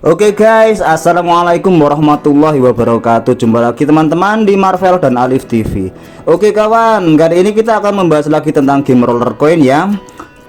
Oke guys, assalamualaikum warahmatullahi wabarakatuh. Jumpa lagi teman-teman di Marvel dan Alif TV. Oke kawan, kali ini kita akan membahas lagi tentang game roller coin ya.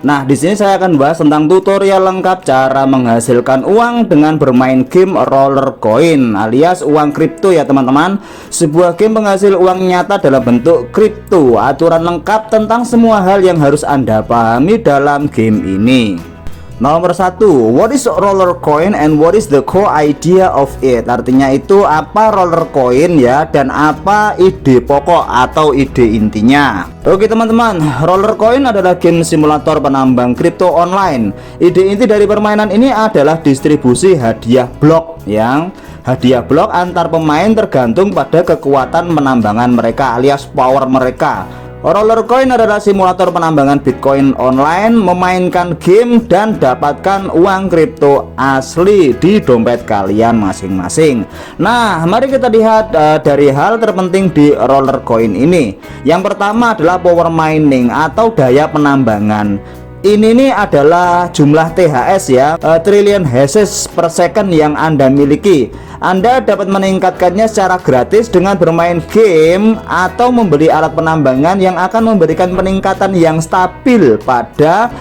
Nah, di sini saya akan bahas tentang tutorial lengkap cara menghasilkan uang dengan bermain game roller coin alias uang kripto ya teman-teman. Sebuah game penghasil uang nyata dalam bentuk kripto. Aturan lengkap tentang semua hal yang harus Anda pahami dalam game ini. Nomor 1, what is roller coin and what is the core idea of it? Artinya itu apa roller coin ya, dan apa ide pokok atau ide intinya. Oke teman-teman, roller coin adalah game simulator penambang kripto online. Ide inti dari permainan ini adalah distribusi hadiah blok yang hadiah blok antar pemain tergantung pada kekuatan penambangan mereka alias power mereka. Roller coin adalah simulator penambangan Bitcoin online, memainkan game dan dapatkan uang kripto asli di dompet kalian masing-masing. Nah, mari kita lihat dari hal terpenting di roller coin ini. Yang pertama adalah power mining atau daya penambangan. Ini nih adalah jumlah THS ya, trillion hashes per second yang Anda miliki. Anda dapat meningkatkannya secara gratis dengan bermain game atau membeli alat penambangan yang akan memberikan peningkatan yang stabil pada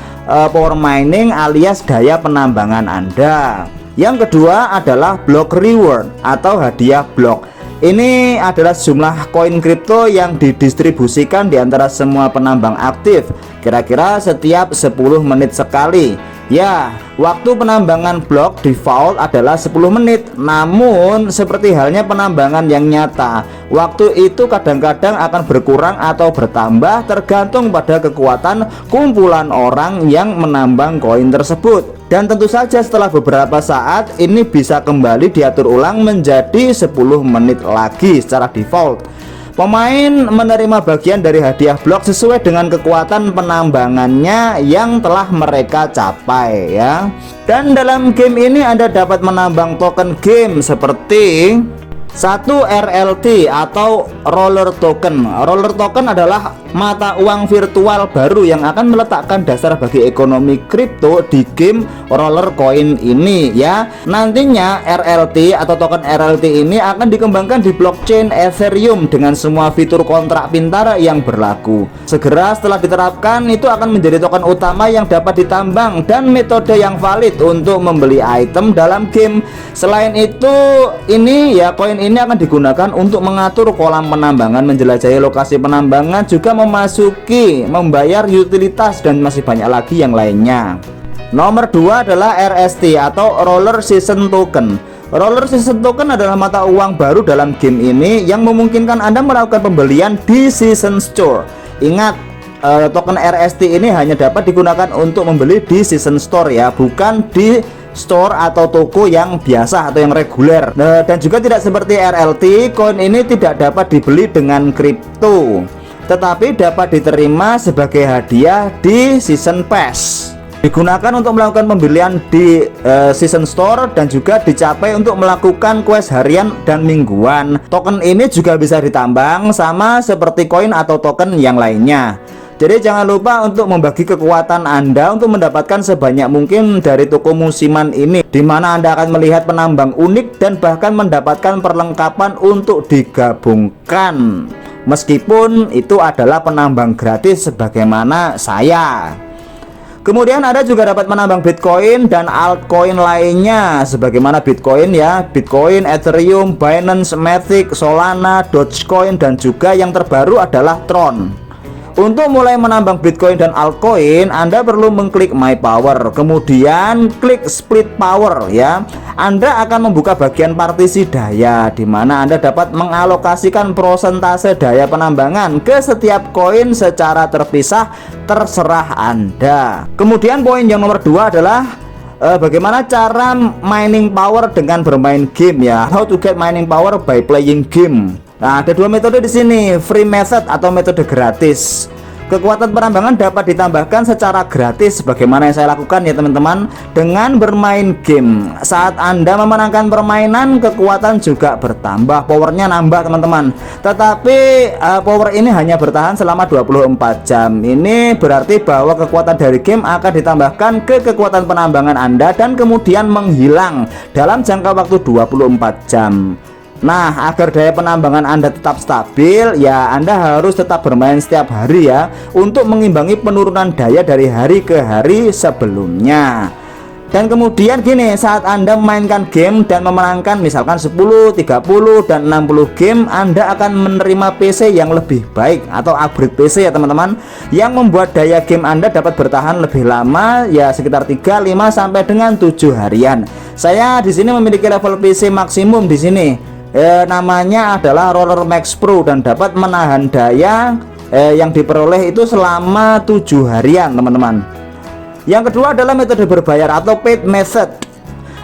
power mining alias daya penambangan Anda. Yang kedua adalah block reward atau hadiah blok. Ini adalah jumlah koin kripto yang didistribusikan di antara semua penambang aktif kira-kira setiap 10 menit sekali. Ya, waktu penambangan blok default adalah 10 menit. Namun seperti halnya penambangan yang nyata, waktu itu kadang-kadang akan berkurang atau bertambah tergantung pada kekuatan kumpulan orang yang menambang koin tersebut. Dan tentu saja setelah beberapa saat ini bisa kembali diatur ulang menjadi 10 menit lagi secara default. Pemain menerima bagian dari hadiah blok sesuai dengan kekuatan penambangannya yang telah mereka capai ya. Dan dalam game ini Anda dapat menambang token game seperti 1 RLT atau roller token. Roller token adalah mata uang virtual baru yang akan meletakkan dasar bagi ekonomi kripto di game roller coin ini ya. Nantinya RLT atau token RLT ini akan dikembangkan di blockchain Ethereum dengan semua fitur kontrak pintar yang berlaku. Segera setelah diterapkan itu akan menjadi token utama yang dapat ditambang dan metode yang valid untuk membeli item dalam game. Selain itu ini ya, koin ini akan digunakan untuk mengatur kolam penambangan, menjelajahi lokasi penambangan, juga memasuki, membayar utilitas, dan masih banyak lagi yang lainnya. Nomor 2 adalah RST atau Roller Season Token. Roller Season Token adalah mata uang baru dalam game ini yang memungkinkan Anda melakukan pembelian di Season Store. Ingat, token RST ini hanya dapat digunakan untuk membeli di Season Store ya, bukan di store atau toko yang biasa atau yang reguler. Dan juga tidak seperti RLT, koin ini tidak dapat dibeli dengan kripto, tetapi dapat diterima sebagai hadiah di Season Pass. Digunakan untuk melakukan pembelian di Season Store dan juga dicapai untuk melakukan quest harian dan mingguan. Token ini juga bisa ditambang sama seperti koin atau token yang lainnya. Jadi jangan lupa untuk membagi kekuatan Anda untuk mendapatkan sebanyak mungkin dari toko musiman ini, di mana Anda akan melihat penambang unik dan bahkan mendapatkan perlengkapan untuk digabungkan. Meskipun itu adalah penambang gratis sebagaimana saya. Kemudian Anda juga dapat menambang Bitcoin dan altcoin lainnya sebagaimana Bitcoin ya, Bitcoin, Ethereum, Binance, Matic, Solana, Dogecoin, dan juga yang terbaru adalah Tron. Untuk mulai menambang Bitcoin dan altcoin, Anda perlu mengklik My Power, kemudian klik Split Power ya. Anda akan membuka bagian partisi daya, di mana Anda dapat mengalokasikan prosentase daya penambangan ke setiap koin secara terpisah, terserah Anda. Kemudian poin yang nomor 2 adalah bagaimana cara mining power dengan bermain game ya. How to get mining power by playing game. Nah, ada dua metode di sini, free method atau metode gratis. Kekuatan penambangan dapat ditambahkan secara gratis sebagaimana yang saya lakukan ya teman-teman, dengan bermain game. Saat Anda memenangkan permainan, kekuatan juga bertambah, powernya nambah teman-teman. Tetapi power ini hanya bertahan selama 24 jam. Ini berarti bahwa kekuatan dari game akan ditambahkan ke kekuatan penambangan Anda dan kemudian menghilang dalam jangka waktu 24 jam. Nah, agar daya penambangan Anda tetap stabil, ya Anda harus tetap bermain setiap hari ya, untuk mengimbangi penurunan daya dari hari ke hari sebelumnya. Dan kemudian gini, saat Anda memainkan game dan memenangkan misalkan 10, 30, dan 60 game, Anda akan menerima PC yang lebih baik atau upgrade PC ya teman-teman, yang membuat daya game Anda dapat bertahan lebih lama, ya sekitar 3, 5 sampai dengan 7 harian. Saya di sini memiliki level PC maksimum di sini. Namanya adalah Roller Max Pro dan dapat menahan daya yang diperoleh itu selama 7 harian teman-teman. Yang kedua adalah metode berbayar atau paid method.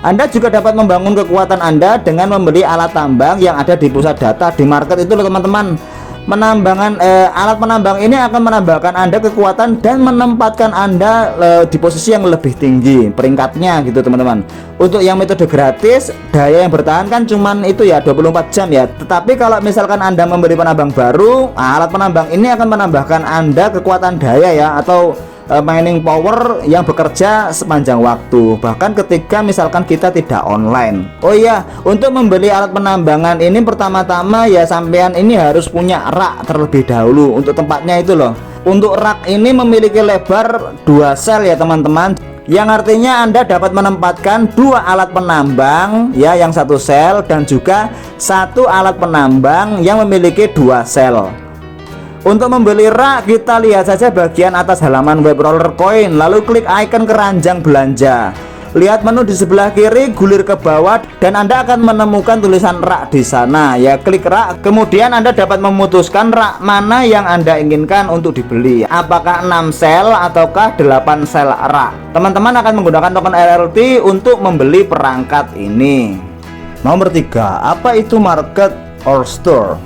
Anda juga dapat membangun kekuatan Anda dengan membeli alat tambang yang ada di pusat data di market itu loh teman-teman. Alat penambang ini akan menambahkan Anda kekuatan dan menempatkan Anda di posisi yang lebih tinggi peringkatnya gitu teman-teman. Untuk yang metode gratis, daya yang bertahan kan cuman itu ya 24 jam ya. Tetapi kalau misalkan Anda membeli penambang baru, alat penambang ini akan menambahkan Anda kekuatan daya ya, atau mining power yang bekerja sepanjang waktu, bahkan ketika misalkan kita tidak online. Oh iya, untuk membeli alat penambangan ini pertama-tama ya sampean ini harus punya rak terlebih dahulu untuk tempatnya itu loh. Untuk rak ini memiliki lebar 2 sel ya teman-teman, yang artinya Anda dapat menempatkan 2 alat penambang ya, yang 1 sel, dan juga 1 alat penambang yang memiliki 2 sel. Untuk membeli rak, kita lihat saja bagian atas halaman web Rollercoin, lalu klik icon keranjang belanja. Lihat menu di sebelah kiri, gulir ke bawah dan Anda akan menemukan tulisan rak di sana. Ya, klik rak, kemudian Anda dapat memutuskan rak mana yang Anda inginkan untuk dibeli. Apakah 6 sel ataukah 8 sel rak. Teman-teman akan menggunakan token RLT untuk membeli perangkat ini. Nomor 3, apa itu market or store?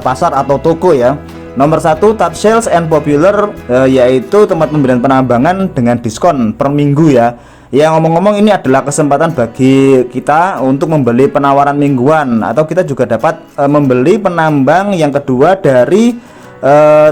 Pasar atau toko ya. Nomor 1, top sales and popular, yaitu tempat pembelian penambangan dengan diskon per minggu ya. Ya, ngomong-ngomong ini adalah kesempatan bagi kita untuk membeli penawaran mingguan, atau kita juga dapat membeli penambang yang kedua dari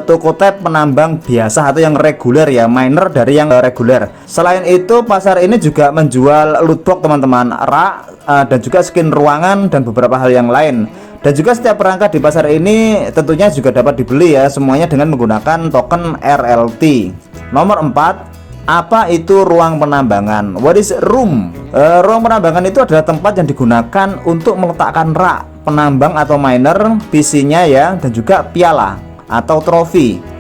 toko tab penambang biasa atau yang reguler ya, miner dari yang reguler. Selain itu, pasar ini juga menjual lootbox teman-teman, rak, dan juga skin ruangan dan beberapa hal yang lain. Dan juga setiap perangkat di pasar ini tentunya juga dapat dibeli ya, semuanya dengan menggunakan token RLT. Nomor 4, apa itu ruang penambangan? What is room? Ruang penambangan itu adalah tempat yang digunakan untuk meletakkan rak, penambang atau miner, PC-nya ya, dan juga piala atau trofi.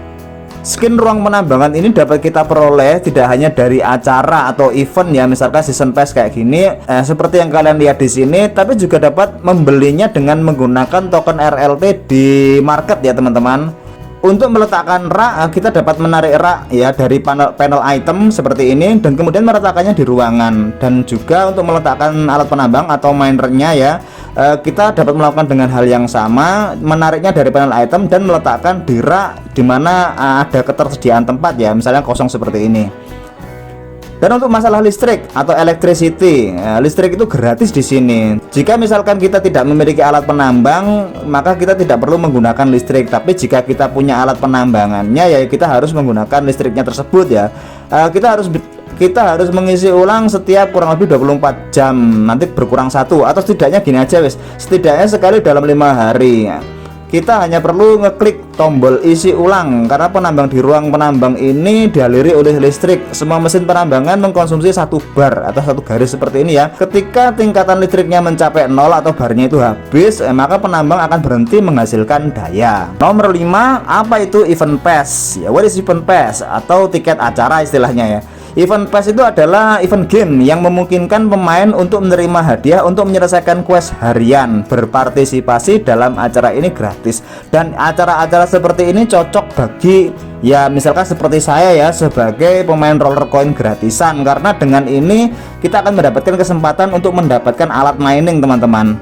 Skin ruang penambangan ini dapat kita peroleh tidak hanya dari acara atau event ya, misalkan season pass kayak gini, seperti yang kalian lihat di sini, tapi juga dapat membelinya dengan menggunakan token RLT di market ya teman-teman. Untuk meletakkan rak, kita dapat menarik rak ya dari panel item seperti ini dan kemudian meletakkannya di ruangan. Dan juga untuk meletakkan alat penambang atau minernya ya, kita dapat melakukan dengan hal yang sama, menariknya dari panel item dan meletakkan di rak di mana ada ketersediaan tempat ya, misalnya kosong seperti ini. Dan untuk masalah listrik atau electricity, listrik itu gratis di sini. Jika misalkan kita tidak memiliki alat penambang, maka kita tidak perlu menggunakan listrik. Tapi jika kita punya alat penambangannya, ya kita harus menggunakan listriknya tersebut ya. Kita harus mengisi ulang setiap kurang lebih 24 jam, nanti berkurang 1, atau setidaknya gini aja wis, setidaknya sekali dalam 5 hari. Kita hanya perlu ngeklik tombol isi ulang karena penambang di ruang penambang ini dialiri oleh listrik. Semua mesin penambangan mengkonsumsi 1 bar atau 1 garis seperti ini ya. Ketika tingkatan listriknya mencapai 0 atau barnya itu habis, maka penambang akan berhenti menghasilkan daya. Nomor 5, apa itu event pass? Ya, what is event pass? Atau tiket acara istilahnya ya. Event pass itu adalah event game yang memungkinkan pemain untuk menerima hadiah untuk menyelesaikan quest harian. Berpartisipasi dalam acara ini gratis, dan acara-acara seperti ini cocok bagi ya misalkan seperti saya ya, sebagai pemain Rollercoin gratisan, karena dengan ini kita akan mendapatkan kesempatan untuk mendapatkan alat mining teman-teman.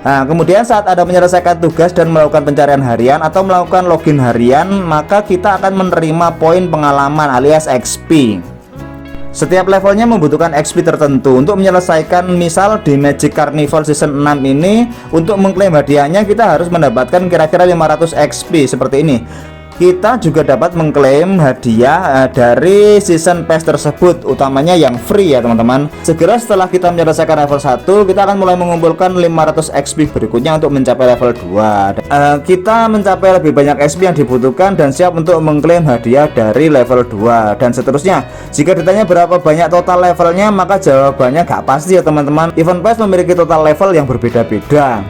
Nah, kemudian saat Anda menyelesaikan tugas dan melakukan pencarian harian atau melakukan login harian, maka kita akan menerima poin pengalaman alias XP. Setiap levelnya membutuhkan XP tertentu. Untuk menyelesaikan, misal di Magic Carnival Season 6 ini, untuk mengklaim hadiahnya kita harus mendapatkan kira-kira 500 XP seperti ini. Kita juga dapat mengklaim hadiah dari season pass tersebut, utamanya yang free ya teman-teman. Segera setelah kita menyelesaikan level 1, kita akan mulai mengumpulkan 500 XP berikutnya untuk mencapai level 2. Kita mencapai lebih banyak XP yang dibutuhkan dan siap untuk mengklaim hadiah dari level 2 dan seterusnya. Jika ditanya berapa banyak total levelnya, maka jawabannya gak pasti ya teman-teman. Event pass memiliki total level yang berbeda-beda.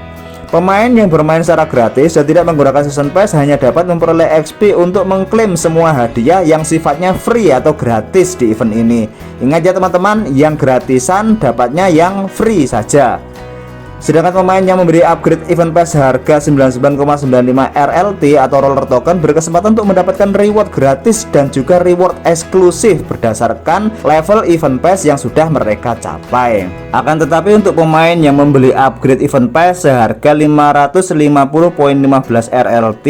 Pemain yang bermain secara gratis dan tidak menggunakan season pass hanya dapat memperoleh XP untuk mengklaim semua hadiah yang sifatnya free atau gratis di event ini. Ingat ya teman-teman, yang gratisan dapatnya yang free saja. Sedangkan pemain yang memberi upgrade event pass harga 99,95 RLT atau roller token berkesempatan untuk mendapatkan reward gratis dan juga reward eksklusif berdasarkan level event pass yang sudah mereka capai. Akan tetapi untuk pemain yang membeli upgrade event pass seharga 550,15 RLT,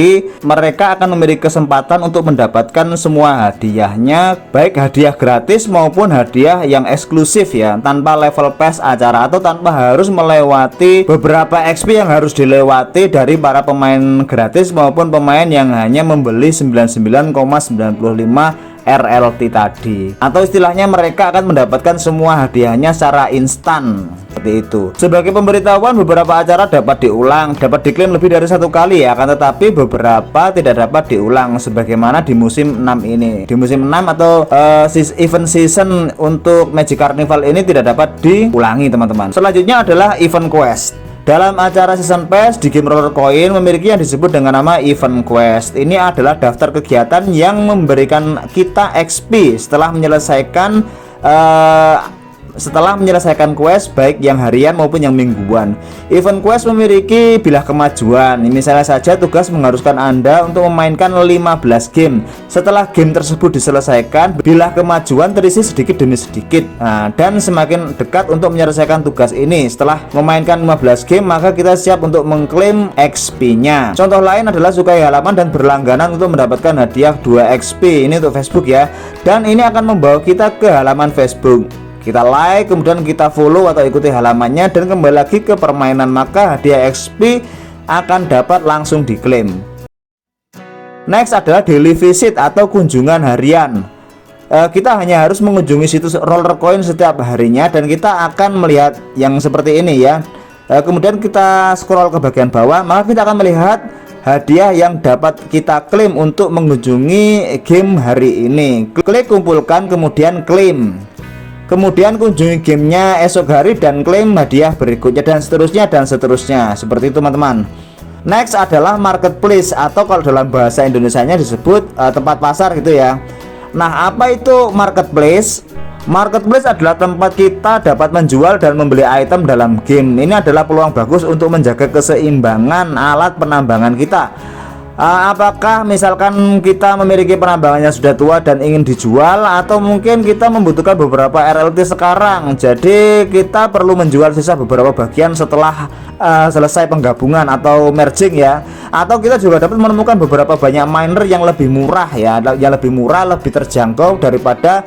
mereka akan memiliki kesempatan untuk mendapatkan semua hadiahnya, baik hadiah gratis maupun hadiah yang eksklusif ya, tanpa level pass acara atau tanpa harus melewati beberapa XP yang harus dilewati dari para pemain gratis maupun pemain yang hanya membeli 99,95 RLT tadi, atau istilahnya mereka akan mendapatkan semua hadiahnya secara instan seperti itu. Sebagai pemberitahuan, beberapa acara dapat diulang, dapat diklaim lebih dari satu kali ya, akan tetapi beberapa tidak dapat diulang sebagaimana di musim 6 ini. Di musim 6 atau event season untuk Magic Carnival ini tidak dapat diulangi teman-teman. Selanjutnya adalah event quest. Dalam acara season pass di game Roller Coin memiliki yang disebut dengan nama event quest. Ini adalah daftar kegiatan yang memberikan kita XP setelah menyelesaikan quest baik yang harian maupun yang mingguan. Event quest memiliki bilah kemajuan. Misalnya saja tugas mengharuskan Anda untuk memainkan 15 game. Setelah game tersebut diselesaikan, bilah kemajuan terisi sedikit demi sedikit. Dan semakin dekat untuk menyelesaikan tugas ini, setelah memainkan 15 game, maka kita siap untuk mengklaim XP-nya. Contoh lain adalah sukai halaman dan berlangganan untuk mendapatkan hadiah 2 XP. Ini untuk Facebook ya. Dan ini akan membawa kita ke halaman Facebook. Kita like, kemudian kita follow atau ikuti halamannya dan kembali lagi ke permainan, maka hadiah XP akan dapat langsung diklaim. Next adalah daily visit atau kunjungan harian. Kita hanya harus mengunjungi situs Roller Coin setiap harinya dan kita akan melihat yang seperti ini ya. Kemudian kita scroll ke bagian bawah, maka kita akan melihat hadiah yang dapat kita klaim untuk mengunjungi game hari ini. Klik kumpulkan, kemudian klaim. Kemudian kunjungi gamenya esok hari dan klaim hadiah berikutnya dan seterusnya seperti itu teman-teman. Next adalah marketplace atau kalau dalam bahasa Indonesianya disebut tempat pasar gitu ya. Nah, apa itu marketplace? Marketplace adalah tempat kita dapat menjual dan membeli item dalam game. Ini adalah peluang bagus untuk menjaga keseimbangan alat penambangan kita. Apakah misalkan kita memiliki penambangan yang sudah tua dan ingin dijual, atau mungkin kita membutuhkan beberapa RLT sekarang, jadi kita perlu menjual sisa beberapa bagian setelah selesai penggabungan atau merging ya, atau kita juga dapat menemukan beberapa banyak miner yang lebih murah ya, yang lebih murah, lebih terjangkau daripada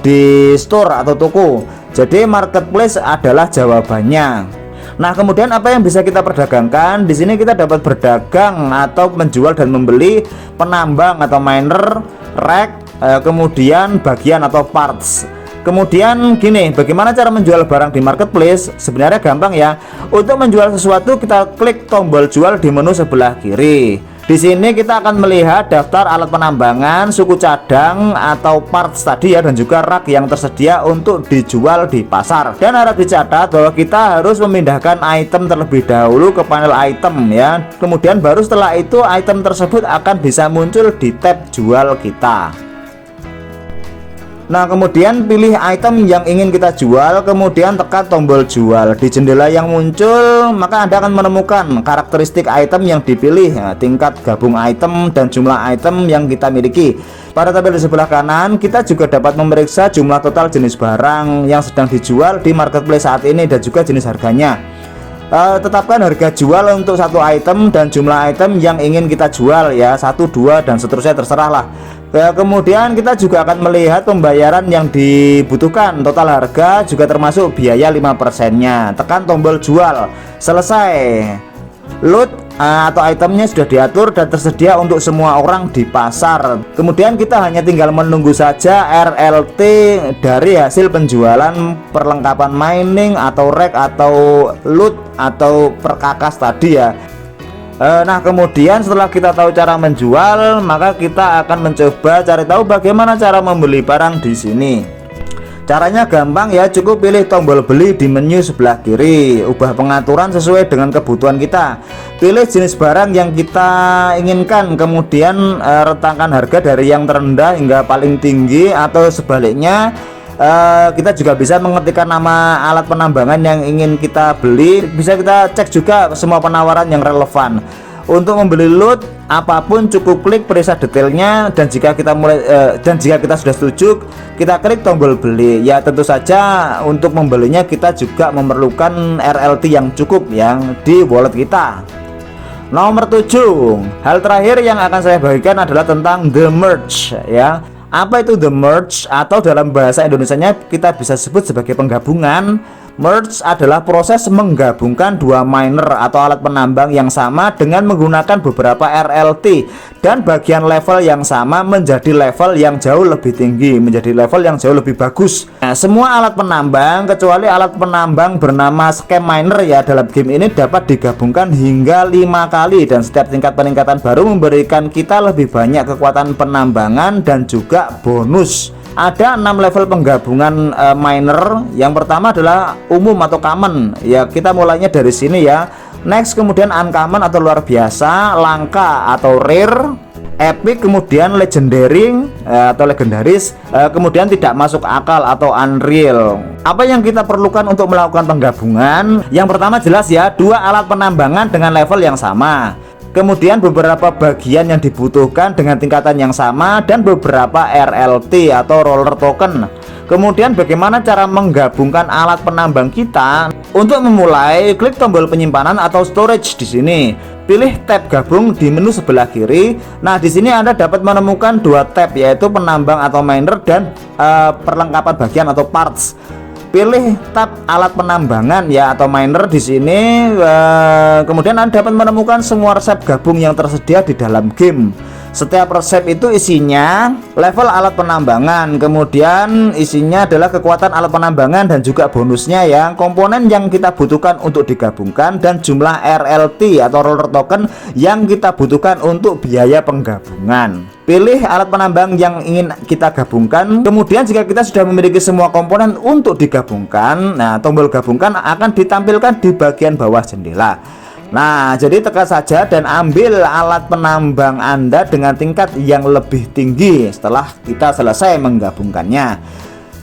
di store atau toko. Jadi marketplace adalah jawabannya. Nah, kemudian apa yang bisa kita perdagangkan? Di sini kita dapat berdagang atau menjual dan membeli penambang atau miner, rack, kemudian bagian atau parts. Kemudian gini, bagaimana cara menjual barang di marketplace? Sebenarnya gampang ya. Untuk menjual sesuatu kita klik tombol jual di menu sebelah kiri. Di sini kita akan melihat daftar alat penambangan, suku cadang atau parts tadi ya, dan juga rak yang tersedia untuk dijual di pasar. Dan harap dicatat bahwa kita harus memindahkan item terlebih dahulu ke panel item ya. Kemudian baru setelah itu item tersebut akan bisa muncul di tab jual kita. Nah, kemudian pilih item yang ingin kita jual, kemudian tekan tombol jual. Di jendela yang muncul, maka Anda akan menemukan karakteristik item yang dipilih ya, tingkat gabung item dan jumlah item yang kita miliki. Pada tabel di sebelah kanan, kita juga dapat memeriksa jumlah total jenis barang yang sedang dijual di marketplace saat ini dan juga jenis harganya. tetapkan harga jual untuk satu item dan jumlah item yang ingin kita jual ya, 1, 2 dan seterusnya, terserah lah. Kemudian kita juga akan melihat pembayaran yang dibutuhkan, total harga juga termasuk biaya 5%-nya. Tekan tombol jual, selesai. Loot atau itemnya sudah diatur dan tersedia untuk semua orang di pasar. Kemudian kita hanya tinggal menunggu saja RLT dari hasil penjualan perlengkapan mining atau rek atau loot atau perkakas tadi ya. Nah kemudian setelah kita tahu cara menjual, maka kita akan mencoba cari tahu bagaimana cara membeli barang di sini. Caranya gampang ya, cukup pilih tombol beli di menu sebelah kiri, ubah pengaturan sesuai dengan kebutuhan kita, pilih jenis barang yang kita inginkan, kemudian rentangkan harga dari yang terendah hingga paling tinggi atau sebaliknya. Kita juga bisa mengetikkan nama alat penambangan yang ingin kita beli. Bisa kita cek juga semua penawaran yang relevan. Untuk membeli loot apapun cukup klik periksa detailnya, dan jika kita sudah setuju, kita klik tombol beli. Ya tentu saja untuk membelinya kita juga memerlukan RLT yang cukup yang di wallet kita. Nomor 7, hal terakhir yang akan saya bagikan adalah tentang the merge ya. Apa itu the merge, atau dalam bahasa Indonesianya kita bisa sebut sebagai penggabungan. Merge adalah proses menggabungkan dua miner atau alat penambang yang sama dengan menggunakan beberapa RLT dan bagian level yang sama menjadi level yang jauh lebih tinggi, menjadi level yang jauh lebih bagus. Nah, semua alat penambang kecuali alat penambang bernama scam miner ya, dalam game ini dapat digabungkan hingga 5 kali, dan setiap tingkat peningkatan baru memberikan kita lebih banyak kekuatan penambangan dan juga bonus. Ada 6 level penggabungan miner. Yang pertama adalah umum atau common ya, kita mulainya dari sini ya. Next kemudian uncommon atau luar biasa, langka atau rare, epic, kemudian legendary atau legendaris, kemudian tidak masuk akal atau unreal. Apa yang kita perlukan untuk melakukan penggabungan? Yang pertama jelas ya, 2 alat penambangan dengan level yang sama, kemudian beberapa bagian yang dibutuhkan dengan tingkatan yang sama, dan beberapa RLT atau roller token. Kemudian bagaimana cara menggabungkan alat penambang kita? Untuk memulai, klik tombol penyimpanan atau storage di sini. Pilih tab gabung di menu sebelah kiri. Nah, di sini Anda dapat menemukan 2 tab, yaitu penambang atau miner dan perlengkapan bagian atau parts. Pilih tab alat penambangan ya atau miner di sini. Kemudian Anda dapat menemukan semua resep gabung yang tersedia di dalam game. Setiap resep itu isinya level alat penambangan, kemudian isinya adalah kekuatan alat penambangan dan juga bonusnya ya, komponen yang kita butuhkan untuk digabungkan, dan jumlah RLT atau roller token yang kita butuhkan untuk biaya penggabungan. Pilih alat penambang yang ingin kita gabungkan. Kemudian jika kita sudah memiliki semua komponen untuk digabungkan, nah tombol gabungkan akan ditampilkan di bagian bawah jendela. Nah, jadi tekan saja dan ambil alat penambang Anda dengan tingkat yang lebih tinggi setelah kita selesai menggabungkannya.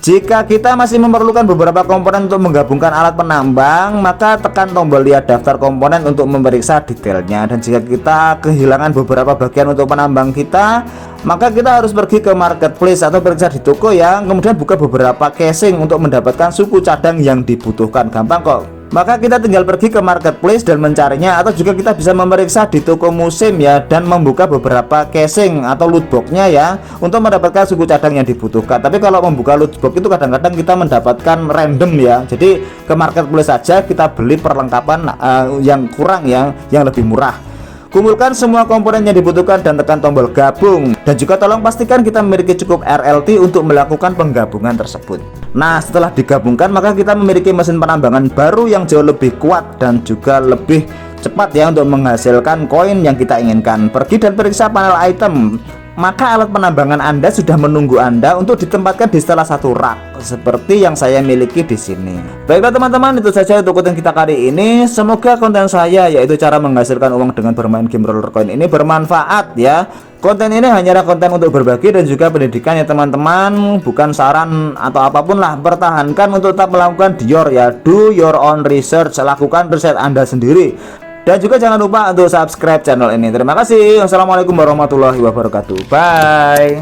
Jika kita masih memerlukan beberapa komponen untuk menggabungkan alat penambang, maka tekan tombol lihat daftar komponen untuk memeriksa detailnya. Dan jika kita kehilangan beberapa bagian untuk penambang kita, maka kita harus pergi ke marketplace atau periksa di toko ya, kemudian buka beberapa casing untuk mendapatkan suku cadang yang dibutuhkan. Gampang kok. Maka kita tinggal pergi ke marketplace dan mencarinya, atau juga kita bisa memeriksa di toko musim ya, dan membuka beberapa casing atau loot boxnya ya, untuk mendapatkan suku cadang yang dibutuhkan. Tapi kalau membuka loot box itu kadang-kadang kita mendapatkan random ya, jadi ke marketplace saja kita beli perlengkapan yang kurang ya, yang lebih murah. Kumpulkan semua komponen yang dibutuhkan dan tekan tombol gabung. Dan juga tolong pastikan kita memiliki cukup RLT untuk melakukan penggabungan tersebut. Nah, setelah digabungkan maka kita memiliki mesin penambangan baru yang jauh lebih kuat dan juga lebih cepat ya untuk menghasilkan koin yang kita inginkan. Pergi dan periksa panel item. Maka alat penambangan Anda sudah menunggu Anda untuk ditempatkan di salah satu rak seperti yang saya miliki di sini. Baiklah teman-teman, itu saja untuk konten kita kali ini. Semoga konten saya, yaitu cara menghasilkan uang dengan bermain game roller coin ini, bermanfaat ya. Konten ini hanyalah konten untuk berbagi dan juga pendidikan ya teman-teman, bukan saran atau apapun lah. Pertahankan untuk tetap melakukan do your own research, lakukan riset Anda sendiri. Dan juga jangan lupa untuk subscribe channel ini. Terima kasih. Wassalamualaikum warahmatullahi wabarakatuh. Bye.